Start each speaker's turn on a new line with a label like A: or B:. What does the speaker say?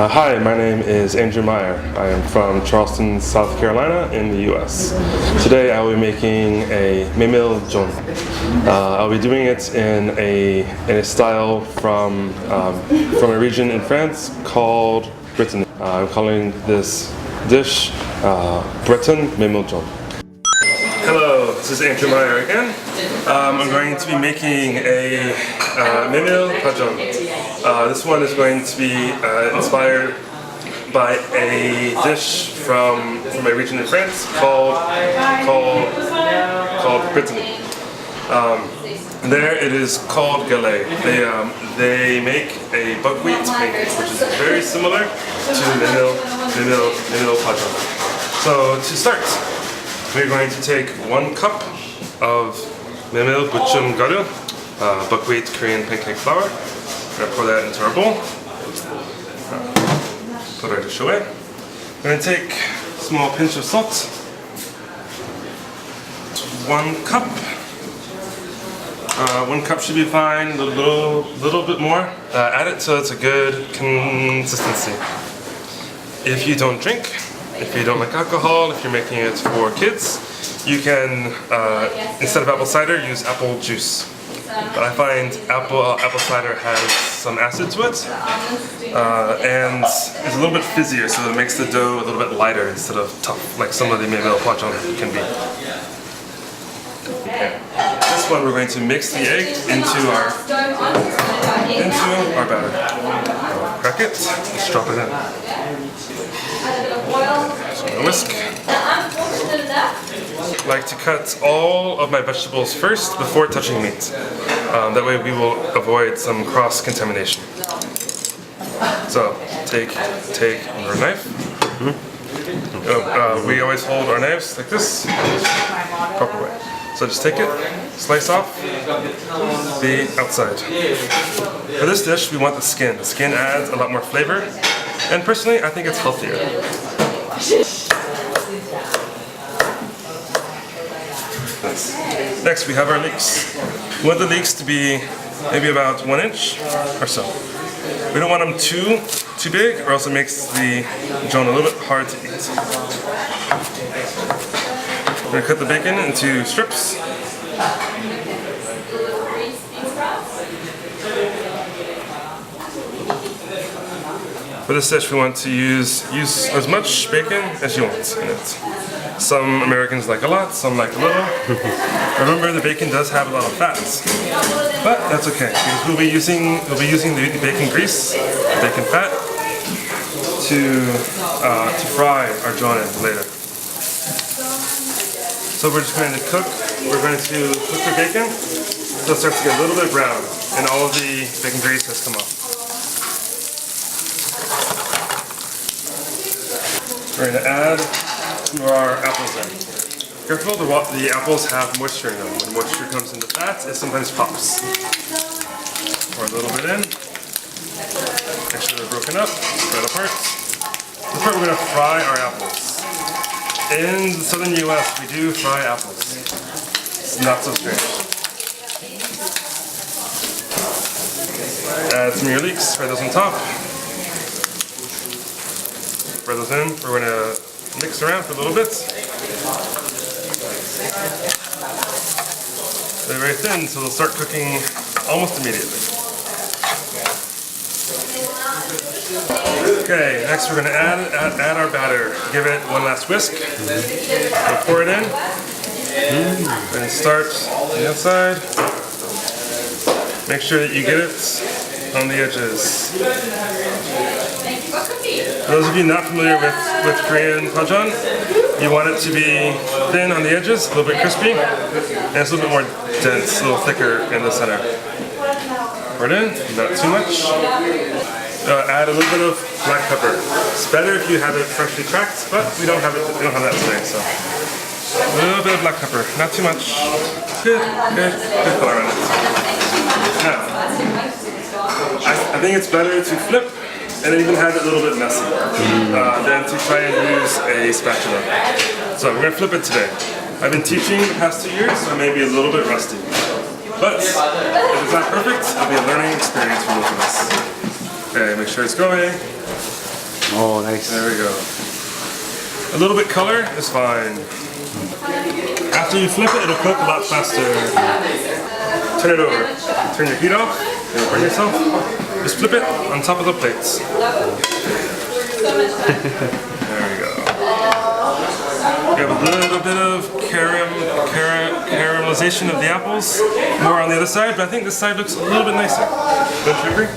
A: Hi, my name is Andrew Meyer. I am from Charleston, South Carolina in the US. Today I will be making a Memiljon. I'll be doing it in a style from a region in France called Brittany. I'm calling this dish Breton Memiljon. Hello, this is Andrew Meyer again. I'm going to be making a Memiljon. This one is going to be inspired by a dish from a region in France called Brittany. There it is called galette. They make a buckwheat pancake, which is very similar to Memiljon. So to start, we're going to take 1 cup of Memiljon garu, buckwheat Korean pancake flour. We're going to pour that into our bowl. Put our dish away. We're going to take a small pinch of salt. 1 cup. 1 cup should be fine. A little bit more. Add it so it's a good consistency. If you don't drink, if you don't like alcohol, if you're making it for kids, you can, instead of apple cider, use apple juice. But I find apple cider has some acid to it, and it's a little bit fizzier, so it makes the dough a little bit lighter instead of tough, like some of the Memiljon can be. Okay. This one we're going to mix the egg into our batter. Crack it, just drop it in. So I'm going to whisk. I like to cut all of my vegetables first before touching meat. That way we will avoid some cross-contamination. So take our knife. We always hold our knives like this, proper way. So just take it, slice off the outside. For this dish, we want the skin. The skin adds a lot more flavor, and personally, I think it's healthier. Next, we have our leeks. We want the leeks to be maybe about 1 inch or so. We don't want them too big, or else it makes the jon a little bit hard to eat. We're going to cut the bacon into strips. For this dish, we want to use as much bacon as you want in it. Some Americans like a lot, some like a little. Remember, the bacon does have a lot of fats, but that's okay because we'll be using the bacon grease, the bacon fat, to fry our jon in later. So we're just going to cook. We're going to cook the bacon so it starts to get a little bit brown, and all of the bacon grease has come off. We're going to add our apples in. Careful, the apples have moisture in them. When moisture comes into fat, it sometimes pops. Pour a little bit in. Make sure they're broken up, spread apart. This part we're going to fry our apples. In the southern US, we do fry apples. It's not so strange. Add some of your leeks, spread those on top. Spread those in. We're going to mix around for a little bit. They're very thin, so they'll start cooking almost immediately. Okay, next we're going to add our batter. Give it 1 last whisk. We'll pour it in. And start on the outside. Make sure that you get it on the edges. For those of you not familiar with Korean Pajeon, you want it to be thin on the edges, a little bit crispy, and it's a little bit more dense, a little thicker in the center. Pour it in, not too much. Add a little bit of black pepper. It's better if you have it freshly cracked, but we don't have that today, so a little bit of black pepper, not too much. Good color on it. Now, I think it's better to flip and then even have it a little bit messy than to try and use a spatula. So we're going to flip it today. I've been teaching the past 2 years, so I may be a little bit rusty. But if it's not perfect, it'll be a learning experience for both of us. Okay, make sure it's going.
B: Oh, nice.
A: There we go. A little bit color is fine. After you flip it, it'll cook a lot faster. Turn it over. Turn your heat off. Don't burn yourself. Just flip it on top of the plates. There we go. We have a little bit of caramelization of the apples. More on the other side, but I think this side looks a little bit nicer. Don't you agree?